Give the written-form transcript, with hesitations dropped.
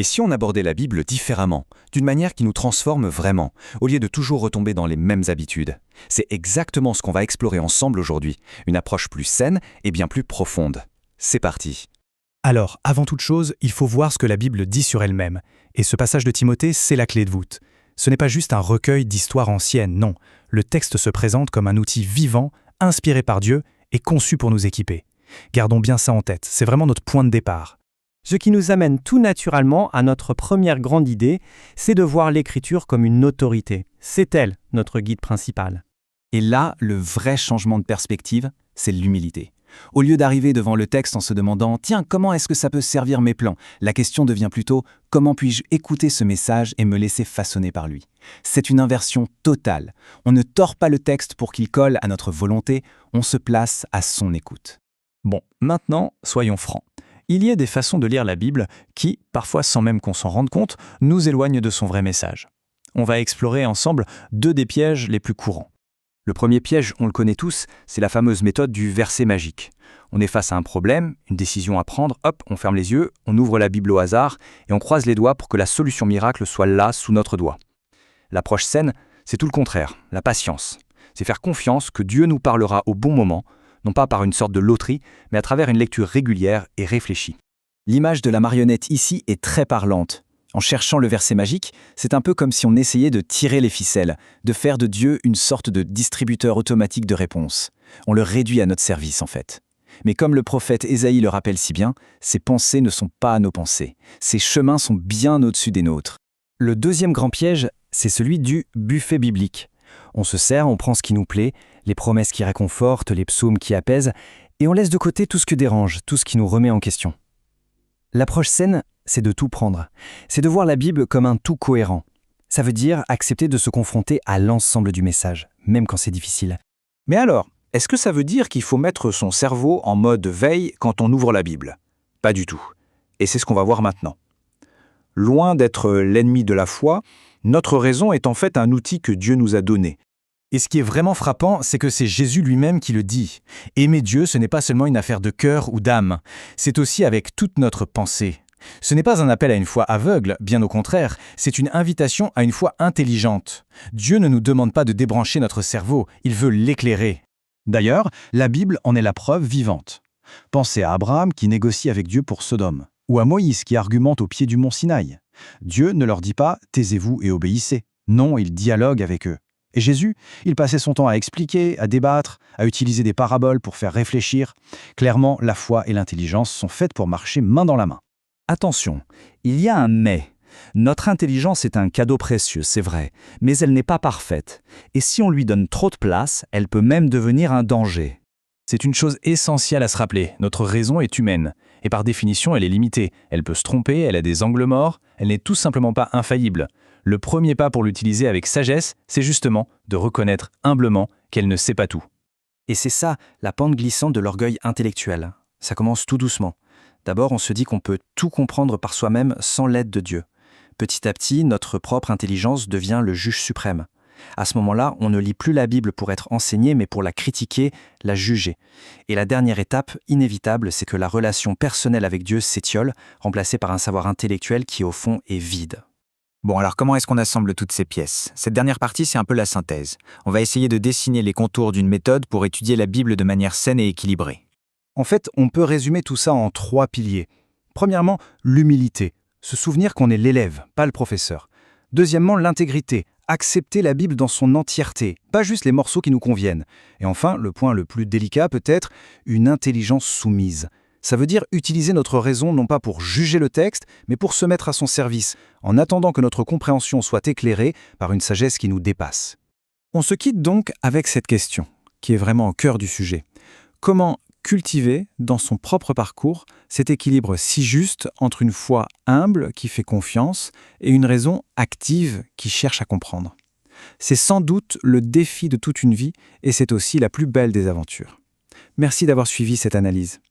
Et si on abordait la Bible différemment, d'une manière qui nous transforme vraiment, au lieu de toujours retomber dans les mêmes habitudes? C'est exactement ce qu'on va explorer ensemble aujourd'hui, une approche plus saine et bien plus profonde. C'est parti. Alors, avant toute chose, il faut voir ce que la Bible dit sur elle-même. Et ce passage de Timothée, c'est la clé de voûte. Ce n'est pas juste un recueil d'histoires anciennes, non. Le texte se présente comme un outil vivant, inspiré par Dieu et conçu pour nous équiper. Gardons bien ça en tête, c'est vraiment notre point de départ. Ce qui nous amène tout naturellement à notre première grande idée, c'est de voir l'Écriture comme une autorité. C'est elle, notre guide principal. Et là, le vrai changement de perspective, c'est l'humilité. Au lieu d'arriver devant le texte en se demandant « Tiens, comment est-ce que ça peut servir mes plans ?» La question devient plutôt « Comment puis-je écouter ce message et me laisser façonner par lui ?» C'est une inversion totale. On ne tord pas le texte pour qu'il colle à notre volonté, on se place à son écoute. Bon, maintenant, soyons francs. Il y a des façons de lire la Bible qui, parfois sans même qu'on s'en rende compte, nous éloignent de son vrai message. On va explorer ensemble 2 des pièges les plus courants. Le premier piège, on le connaît tous, c'est la fameuse méthode du verset magique. On est face à un problème, une décision à prendre, hop, on ferme les yeux, on ouvre la Bible au hasard et on croise les doigts pour que la solution miracle soit là, sous notre doigt. L'approche saine, c'est tout le contraire, la patience. C'est faire confiance que Dieu nous parlera au bon moment, non pas par une sorte de loterie, mais à travers une lecture régulière et réfléchie. L'image de la marionnette ici est très parlante. En cherchant le verset magique, c'est un peu comme si on essayait de tirer les ficelles, de faire de Dieu une sorte de distributeur automatique de réponses. On le réduit à notre service en fait. Mais comme le prophète Ésaïe le rappelle si bien, ses pensées ne sont pas nos pensées. Ses chemins sont bien au-dessus des nôtres. Le deuxième grand piège, c'est celui du buffet biblique. On se sert, on prend ce qui nous plaît, les promesses qui réconfortent, les psaumes qui apaisent, et on laisse de côté tout ce qui dérange, tout ce qui nous remet en question. L'approche saine, c'est de tout prendre. C'est de voir la Bible comme un tout cohérent. Ça veut dire accepter de se confronter à l'ensemble du message, même quand c'est difficile. Mais alors, est-ce que ça veut dire qu'il faut mettre son cerveau en mode veille quand on ouvre la Bible? Pas du tout. Et c'est ce qu'on va voir maintenant. Loin d'être l'ennemi de la foi, notre raison est en fait un outil que Dieu nous a donné. Et ce qui est vraiment frappant, c'est que c'est Jésus lui-même qui le dit. Aimer Dieu, ce n'est pas seulement une affaire de cœur ou d'âme, c'est aussi avec toute notre pensée. Ce n'est pas un appel à une foi aveugle, bien au contraire, c'est une invitation à une foi intelligente. Dieu ne nous demande pas de débrancher notre cerveau, il veut l'éclairer. D'ailleurs, la Bible en est la preuve vivante. Pensez à Abraham qui négocie avec Dieu pour Sodome, ou à Moïse qui argumente au pied du mont Sinaï. Dieu ne leur dit pas « taisez-vous et obéissez ». Non, il dialogue avec eux. Et Jésus, il passait son temps à expliquer, à débattre, à utiliser des paraboles pour faire réfléchir. Clairement, la foi et l'intelligence sont faites pour marcher main dans la main. Attention, il y a un « mais ». Notre intelligence est un cadeau précieux, c'est vrai, mais elle n'est pas parfaite. Et si on lui donne trop de place, elle peut même devenir un danger. C'est une chose essentielle à se rappeler, notre raison est humaine. Et par définition, elle est limitée. Elle peut se tromper, elle a des angles morts, elle n'est tout simplement pas infaillible. Le premier pas pour l'utiliser avec sagesse, c'est justement de reconnaître humblement qu'elle ne sait pas tout. Et c'est ça, la pente glissante de l'orgueil intellectuel. Ça commence tout doucement. D'abord, on se dit qu'on peut tout comprendre par soi-même sans l'aide de Dieu. Petit à petit, notre propre intelligence devient le juge suprême. À ce moment-là, on ne lit plus la Bible pour être enseigné, mais pour la critiquer, la juger. Et la dernière étape, inévitable, c'est que la relation personnelle avec Dieu s'étiole, remplacée par un savoir intellectuel qui, au fond, est vide. Bon, alors comment est-ce qu'on assemble toutes ces pièces? Cette dernière partie, c'est un peu la synthèse. On va essayer de dessiner les contours d'une méthode pour étudier la Bible de manière saine et équilibrée. En fait, on peut résumer tout ça en 3 piliers. Premièrement, l'humilité. Se souvenir qu'on est l'élève, pas le professeur. Deuxièmement, l'intégrité. Accepter la Bible dans son entièreté, pas juste les morceaux qui nous conviennent. Et enfin, le point le plus délicat peut-être, une intelligence soumise. Ça veut dire utiliser notre raison non pas pour juger le texte, mais pour se mettre à son service, en attendant que notre compréhension soit éclairée par une sagesse qui nous dépasse. On se quitte donc avec cette question, qui est vraiment au cœur du sujet. Comment cultiver, dans son propre parcours, cet équilibre si juste entre une foi humble qui fait confiance et une raison active qui cherche à comprendre? C'est sans doute le défi de toute une vie et c'est aussi la plus belle des aventures. Merci d'avoir suivi cette analyse.